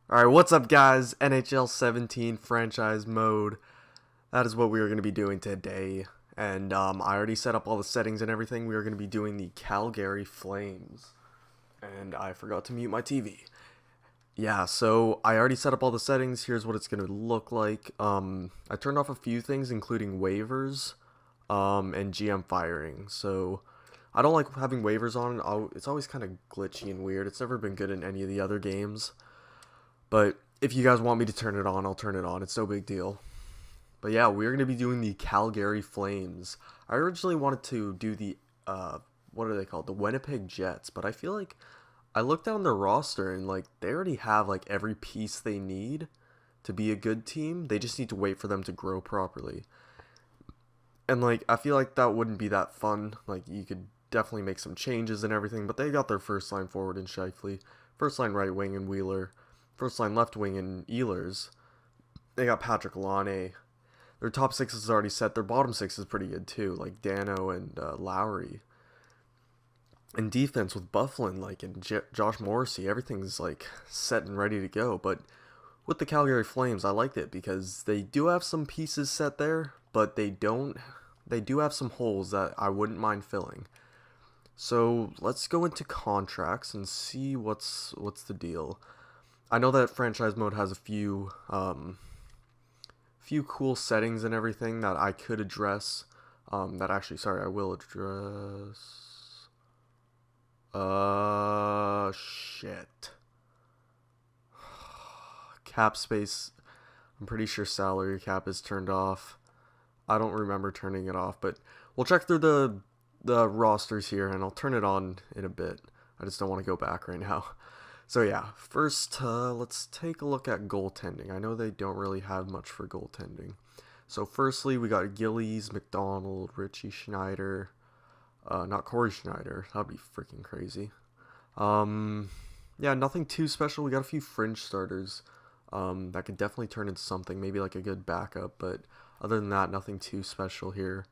Alright, what's up guys? NHL 17 franchise mode. That is what we are going to be doing today. And I already set up all the settings and everything. We are going to be doing the Calgary Flames. And I forgot to mute my TV. Yeah, so I already set up all the settings. Here's what it's going to look like. I turned off a few things including waivers and GM firing. So I don't like having waivers on. It's always kind of glitchy and weird. It's never been good in any of the other games. But if you guys want me to turn it on, I'll turn it on. It's no big deal. But yeah, we're going to be doing the Calgary Flames. I originally wanted to do the, what are they called? The Winnipeg Jets. But I feel like I looked down their roster and, like, they already have, like, every piece they need to be a good team. They just need to wait for them to grow properly. And, like, I feel like that wouldn't be that fun. Like, you could definitely make some changes and everything. But they got their first line forward in Scheifele. First line right wing in Wheeler. First line left wing in Ehlers. They got Patrick Laine. Their top six is already set. Their bottom six is pretty good too, like Dano and Lowry. And defense with Bufflin, like, and Josh Morrissey, everything's like set and ready to go. But with the Calgary Flames, I liked it because they do have some pieces set there, but they don't. They do have some holes that I wouldn't mind filling. So let's go into contracts and see what's the deal. I know that franchise mode has a few cool settings and everything that I could address. I will address. Shit. Cap space. I'm pretty sure salary cap is turned off. I don't remember turning it off, but we'll check through the rosters here, and I'll turn it on in a bit. I just don't want to go back right now. So yeah, first let's take a look at goaltending. I know they don't really have much for goaltending. So firstly, we got Gillies, McDonald, Richie Schneider, not Corey Schneider. That'd be freaking crazy. Yeah, nothing too special. We got a few fringe starters that could definitely turn into something, maybe like a good backup. But other than that, nothing too special here.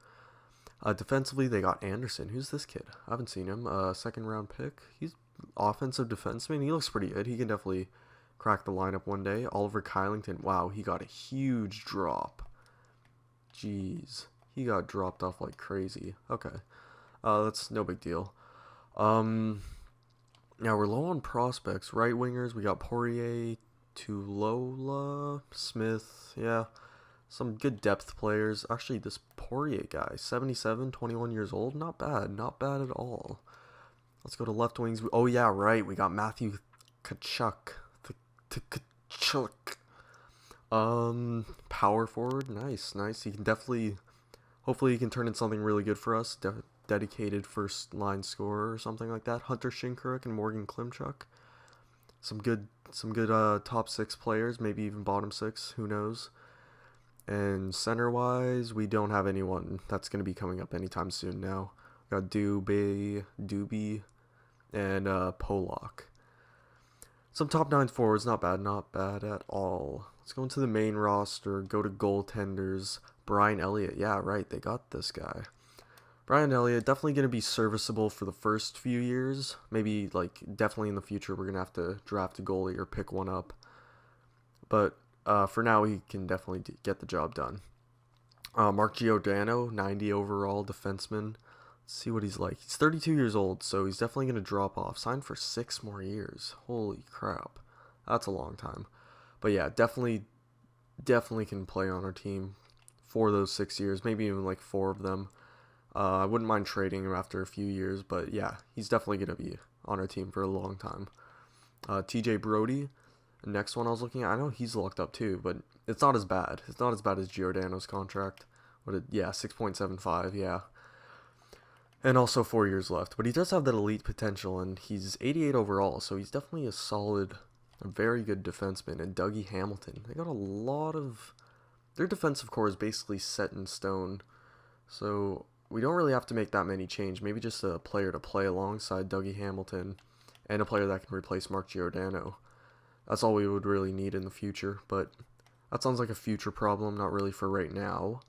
Defensively, they got Anderson. Who's this kid? I haven't seen him. Second round pick. He's offensive defenseman. He looks pretty good. He can definitely crack the lineup one day. Oliver Kylington. Wow, he got a huge drop. Jeez. He got dropped off like crazy. Okay. That's no big deal. Now we're low on prospects. Right wingers, we got Poirier, Tulola, Smith. Yeah. Some good depth players. Actually, this Poirier guy, 77, 21 years old. Not bad. Not bad at all. Let's go to left wings. Oh, yeah, right. We got Matthew Tkachuk. Tkachuk. Power forward. Nice, nice. He can definitely... Hopefully he can turn into something really good for us. Dedicated first line scorer or something like that. Hunter Shinkaruk and Morgan Klimchuk. Some good top six players. Maybe even bottom six. Who knows? And center-wise, we don't have anyone that's going to be coming up anytime soon now. We got Doobie, and Polak. Some top 9 forwards, not bad at all. Let's go into the main roster, go to goaltenders. Brian Elliott, yeah, right, they got this guy. Brian Elliott, definitely going to be serviceable for the first few years. Maybe, like, definitely in the future we're going to have to draft a goalie or pick one up. But for now, he can definitely get the job done. Mark Giordano, 90 overall defenseman. Let's see what he's like. He's 32 years old, so he's definitely going to drop off. Signed for 6 more years. Holy crap. That's a long time. But yeah, definitely can play on our team for those 6 years. Maybe even like 4 of them. I wouldn't mind trading him after a few years, but yeah, he's definitely going to be on our team for a long time. TJ Brody, the next one I was looking at, I know he's locked up too, but it's not as bad. It's not as bad as Giordano's contract. Yeah, 6.75, yeah. And also 4 years left. But he does have that elite potential, and he's 88 overall, so he's definitely a very good defenseman. And Dougie Hamilton. They got a lot of... Their defensive core is basically set in stone. So we don't really have to make that many changes. Maybe just a player to play alongside Dougie Hamilton. And a player that can replace Mark Giordano. That's all we would really need in the future. But that sounds like a future problem, not really for right now.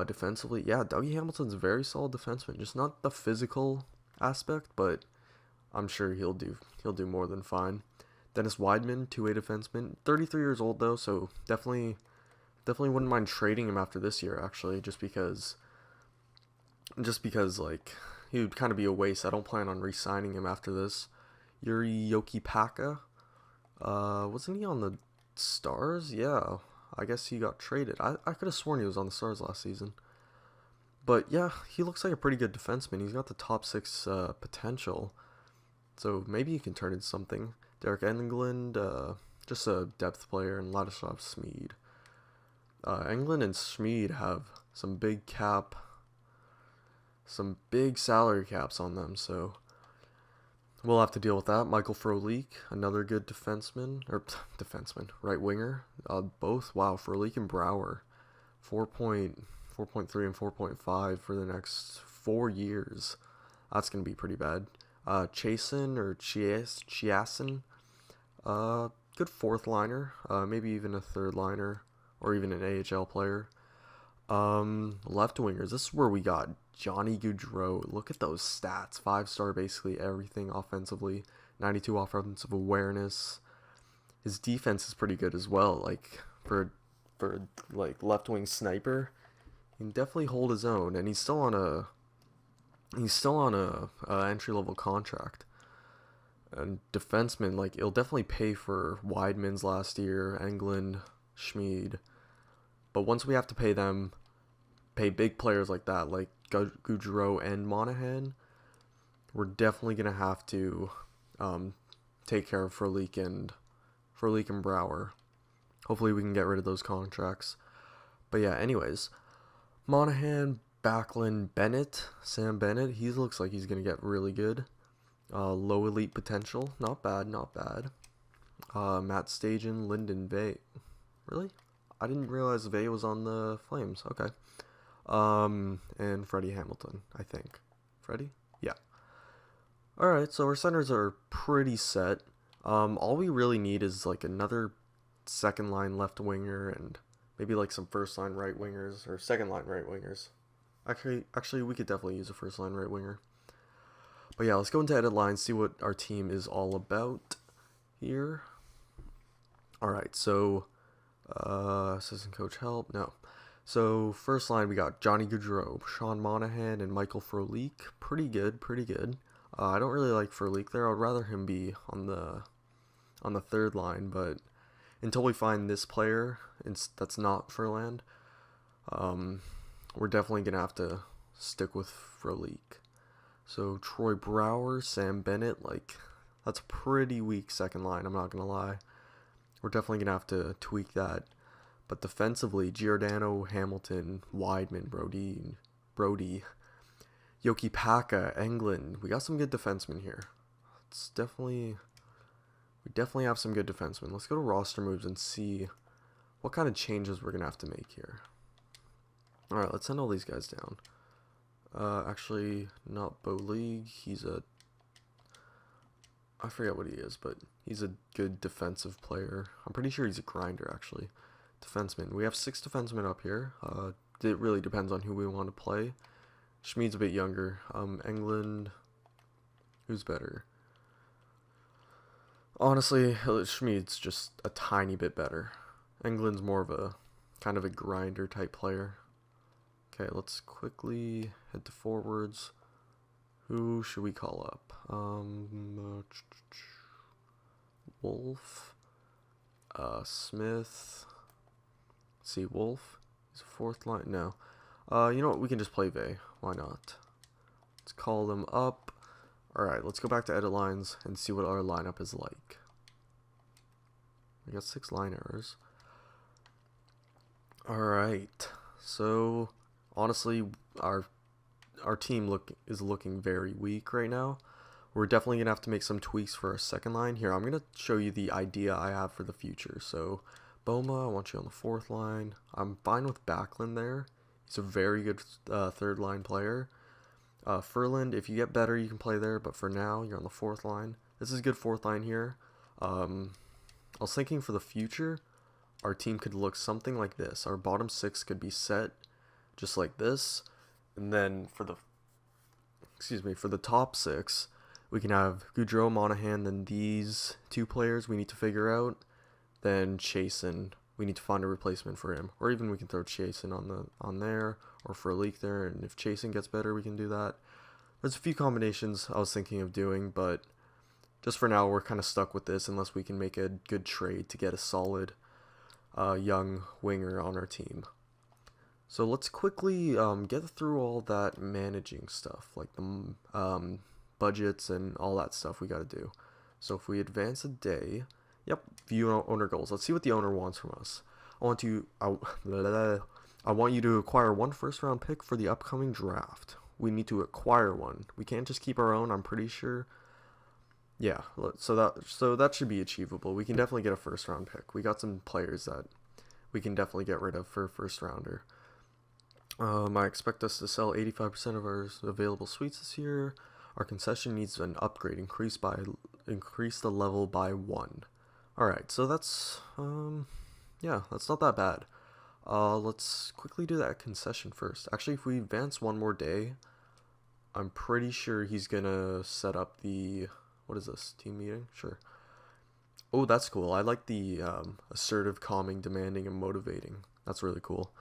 Defensively, yeah, Dougie Hamilton's a very solid defenseman. Just not the physical aspect, but I'm sure he'll do more than fine. Dennis Wideman, two-way defenseman, 33 years old though, so definitely wouldn't mind trading him after this year actually, just because like he would kind of be a waste. I don't plan on re-signing him after this. Yuri Yokipaka, wasn't he on the Stars? Yeah, I guess he got traded. I could have sworn he was on the Stars last season. But yeah, he looks like a pretty good defenseman. He's got the top six potential. So maybe he can turn into something. Derek Englund, just a depth player, and Ladislav Smid. Englund and Smid have some big salary caps on them, so we'll have to deal with that. Michael Frolik, another good right winger. Both, wow, Frolik and Brouwer, 4.3 and 4.5 for the next 4 years. That's going to be pretty bad. Chiasen, good fourth liner, maybe even a third liner, or even an AHL player. Left wingers, this is where we got Johnny Gaudreau. Look at those stats, 5-star basically everything offensively, 92 offensive awareness. His defense is pretty good as well, like for like left wing sniper. He can definitely hold his own, and he's still on a entry level contract. And defenseman, like, it'll definitely pay for Wideman's last year, Englund, Schmid. But once we have to pay big players like that, like Gaudreau and Monahan, we're definitely gonna have to take care of Frolik and Brouwer. Hopefully we can get rid of those contracts. But yeah, anyways, Monahan, Backlund, Bennett, Sam Bennett, he looks like he's gonna get really good. Low elite potential, not bad. Matt Stajan, Lyndon Vay. Really? I didn't realize Vay was on the Flames. Okay. And Freddie Hamilton, I think. Freddie? Yeah. Alright, so our centers are pretty set. All we really need is like another second line left winger and maybe like some first line right wingers or second line right wingers. Actually, we could definitely use a first line right winger. But yeah, let's go into edit lines, see what our team is all about here. Alright, so assistant coach help. No. So first line we got Johnny Gaudreau, Sean Monahan, and Michael Frolik. Pretty good. I don't really like Frolik there. I'd rather him be on the third line, but until we find this player that's not Furland, we're definitely gonna have to stick with Frolik. So Troy Brouwer, Sam Bennett, like that's a pretty weak second line, I'm not gonna lie. We're definitely gonna have to tweak that. But defensively, Giordano, Hamilton, Wideman, Brody, Yokipaka, Englund. We got some good defensemen here. We definitely have some good defensemen. Let's go to roster moves and see what kind of changes we're gonna have to make here. All right, let's send all these guys down. Actually, not Bo League. I forget what he is, but he's a good defensive player. I'm pretty sure he's a grinder, actually. Defenseman. We have 6 defensemen up here. It really depends on who we want to play. Schmid's a bit younger. Englund. Who's better? Honestly, Schmid's just a tiny bit better. Englund's more of a kind of a grinder type player. Okay, let's quickly head to forwards. Who should we call up? Wolf. Smith. Let's see, Wolf. He's a fourth line. No. You know what? We can just play Vay. Why not? Let's call them up. Alright, let's go back to edit lines and see what our lineup is like. We got 6 line errors. Alright. So, honestly, our team is looking very weak right now. We're definitely going to have to make some tweaks for our second line. Here, I'm going to show you the idea I have for the future. So, Boma, I want you on the 4th line. I'm fine with Backlund there. He's a very good third line player. Furland, if you get better, you can play there. But for now, you're on the 4th line. This is a good 4th line here. I was thinking for the future, our team could look something like this. Our bottom 6 could be set just like this. And then for the top 6, We can have Goudreau, Monahan, then these two players we need to figure out. Then Chasen, we need to find a replacement for him. Or even we can throw Chasen on there, or for a leak there, and if Chasen gets better, we can do that. There's a few combinations I was thinking of doing, but just for now, we're kind of stuck with this unless we can make a good trade to get a solid young winger on our team. So let's quickly get through all that managing stuff, like the budgets and all that stuff we got to do. So if we advance a day, yep, view owner goals. Let's see what the owner wants from us. I want you to acquire 1 first-round pick for the upcoming draft. We need to acquire one. We can't just keep our own, I'm pretty sure. Yeah, so that should be achievable. We can definitely get a first-round pick. We got some players that we can definitely get rid of for a first-rounder. I expect us to sell 85% of our available suites this year. Our concession needs an upgrade. Increase the level by 1. Alright, so that's, yeah, that's not that bad. Let's quickly do that concession first. Actually, if we advance one more day, I'm pretty sure he's gonna set up the, what is this, team meeting? Sure. Oh, that's cool. I like the assertive, calming, demanding, and motivating. That's really cool.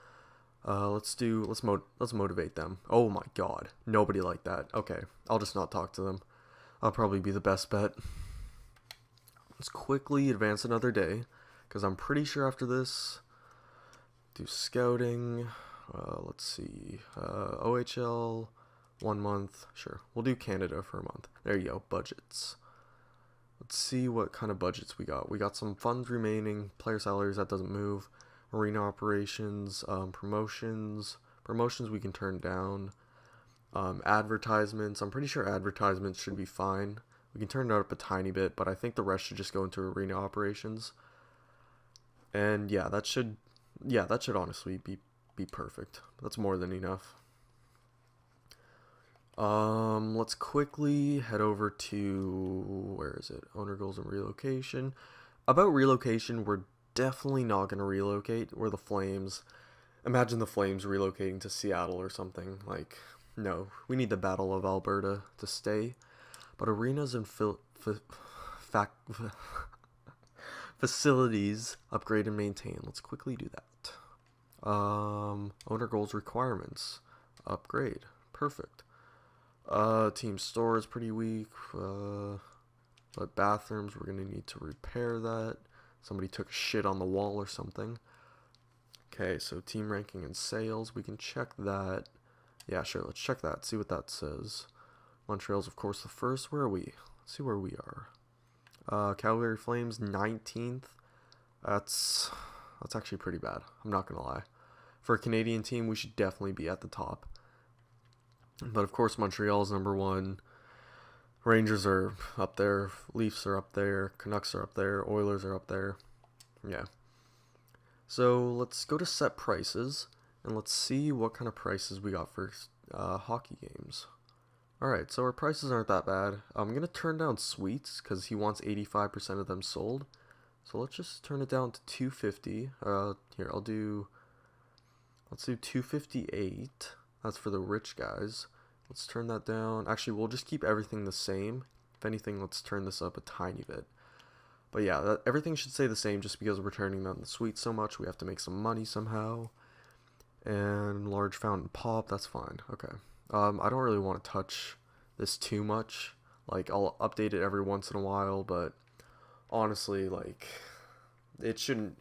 Let's motivate them. Oh my god, nobody liked that. Okay, I'll just not talk to them. I'll probably be the best bet. Let's quickly advance another day, because I'm pretty sure after this, do scouting. Let's see, OHL, 1 month. Sure, we'll do Canada for a month. There you go, budgets. Let's see what kind of budgets we got. We got some funds remaining, player salaries, that doesn't move. Arena operations, promotions we can turn down. Advertisements, I'm pretty sure advertisements should be fine. We can turn it up a tiny bit, but I think the rest should just go into arena operations. And yeah, that should honestly be perfect. That's more than enough. Let's quickly head over to, where is it? Owner goals and relocation. About relocation, we're definitely not going to relocate. We're the Flames. Imagine the Flames relocating to Seattle or something. Like, no, we need the Battle of Alberta to stay. But arenas and facilities upgrade and maintain. Let's quickly do that. Owner goals requirements. Upgrade. Perfect. Team store is pretty weak. But bathrooms, we're going to need to repair that. Somebody took a shit on the wall or something. Okay, so team ranking and sales. We can check that. Yeah, sure, let's check that. See what that says. Montreal's, of course, the first. Where are we? Let's see where we are. Calgary Flames, 19th. That's actually pretty bad. I'm not going to lie. For a Canadian team, we should definitely be at the top. But, of course, Montreal's number 1. Rangers are up there. Leafs are up there. Canucks are up there. Oilers are up there. Yeah. So, let's go to set prices. And let's see what kind of prices we got for hockey games. Alright, so our prices aren't that bad. I'm going to turn down suites because he wants 85% of them sold. So let's just turn it down to 250. Here, let's do 258. That's for the rich guys. Let's turn that down. Actually, we'll just keep everything the same. If anything, let's turn this up a tiny bit. But yeah, everything should stay the same just because we're turning down the suite so much. We have to make some money somehow. And large fountain pop, that's fine. Okay. I don't really want to touch this too much. Like, I'll update it every once in a while, but honestly, like, it shouldn't.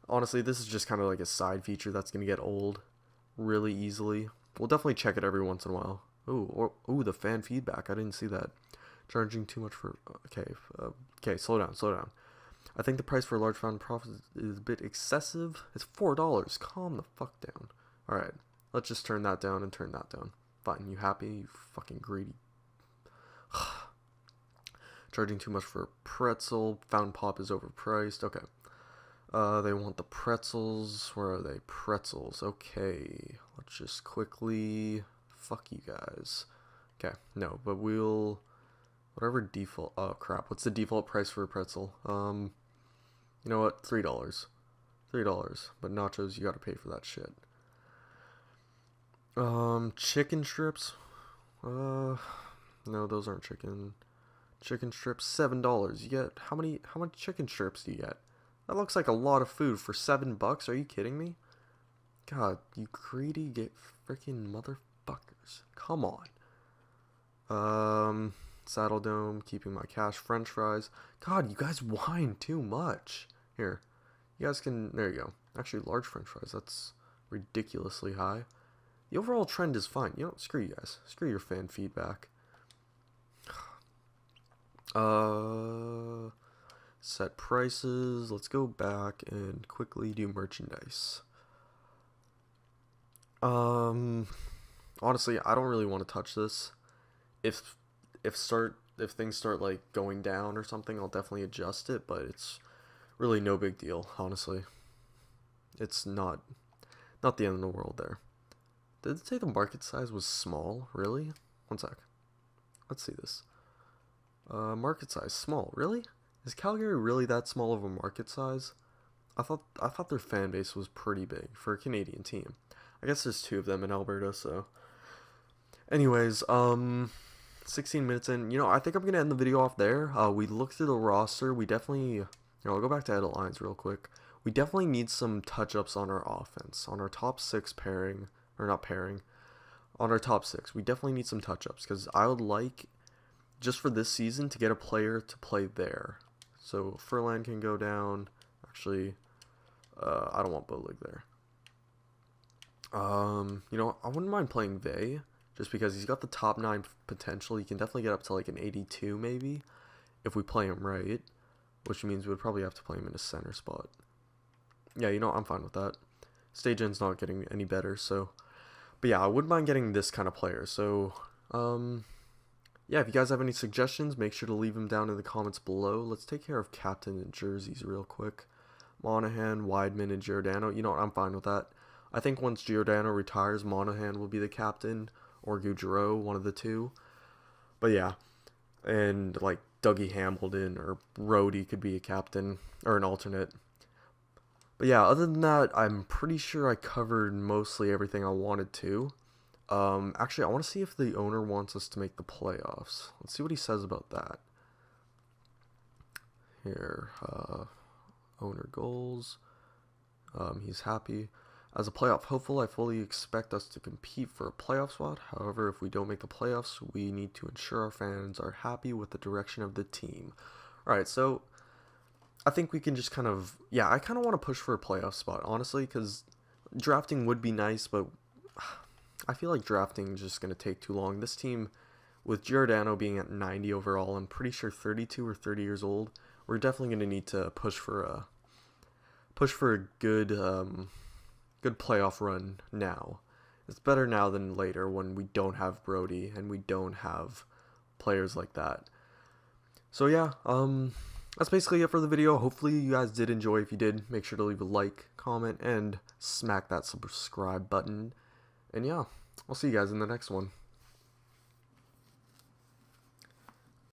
Honestly, this is just kind of like a side feature that's going to get old really easily. We'll definitely check it every once in a while. Ooh, the fan feedback. I didn't see that. Charging too much for. Okay, slow down. I think the price for a large fountain profit is a bit excessive. It's $4. Calm the fuck down. Alright, let's just turn that down and turn that down. Fine, you happy? You fucking greedy. Charging too much for a pretzel. Fountain pop is overpriced. Okay. They want the pretzels. Where are they? Pretzels. Okay. Let's just quickly. Fuck you guys. Okay. No, but we'll. Whatever default. Oh crap. What's the default price for a pretzel? You know what? $3. $3. But nachos, you gotta pay for that shit. Chicken strips. No, those aren't chicken. Chicken strips, $7. You get how much chicken strips do you get? That looks like a lot of food for $7. Are you kidding me? God, you greedy get freaking motherfuckers. Come on. Saddle Dome, keeping my cash, French fries. God, you guys whine too much. Here. You guys can, there you go. Actually, large French fries. That's ridiculously high. The overall trend is fine. You know, screw you guys. Screw your fan feedback. Set prices. Let's go back and quickly do merchandise. Honestly, I don't really want to touch this. If things start like going down or something, I'll definitely adjust it, but it's really no big deal, honestly. It's not the end of the world there. Did it say the market size was small? Really? One sec. Let's see this. Market size small. Really? Is Calgary really that small of a market size? I thought their fan base was pretty big for a Canadian team. I guess there's 2 of them in Alberta, so. Anyways, 16 minutes in. You know, I think I'm gonna end the video off there. We looked through the roster. We definitely, you know, I'll go back to edit lines real quick. We definitely need some touch-ups on our offense, on our top 6 pairing, or not pairing, on our top 6. We definitely need some touch-ups because I would like, just for this season, to get a player to play there. So Furlan can go down. Actually, I don't want Bolig there. You know, I wouldn't mind playing Vey, just because he's got the top 9 potential. He can definitely get up to like an 82 maybe, if we play him right, which means we'd probably have to play him in a center spot. Yeah, you know, I'm fine with that. Stage end's not getting any better, so. But yeah, I wouldn't mind getting this kind of player. So, yeah, if you guys have any suggestions, make sure to leave them down in the comments below. Let's take care of captain and jerseys real quick. Monahan, Weidman, and Giordano. You know what, I'm fine with that. I think once Giordano retires, Monahan will be the captain, or Gaudreau, one of the 2. But yeah, and like Dougie Hamilton or Rhodey could be a captain, or an alternate. But yeah, other than that, I'm pretty sure I covered mostly everything I wanted to. Actually, I want to see if the owner wants us to make the playoffs. Let's see what he says about that. Here, owner goals. He's happy. As a playoff hopeful, I fully expect us to compete for a playoff spot. However, if we don't make the playoffs, we need to ensure our fans are happy with the direction of the team. Alright, so I think we can just kind of, yeah, I kind of want to push for a playoff spot, honestly, because drafting would be nice, but I feel like drafting is just going to take too long. This team, with Giordano being at 90 overall, I'm pretty sure 32 or 30 years old, we're definitely going to need to push for a good good playoff run now. It's better now than later when we don't have Brody and we don't have players like that. So yeah, that's basically it for the video. Hopefully you guys did enjoy. If you did, make sure to leave a like, comment, and smack that subscribe button. And yeah, I'll see you guys in the next one.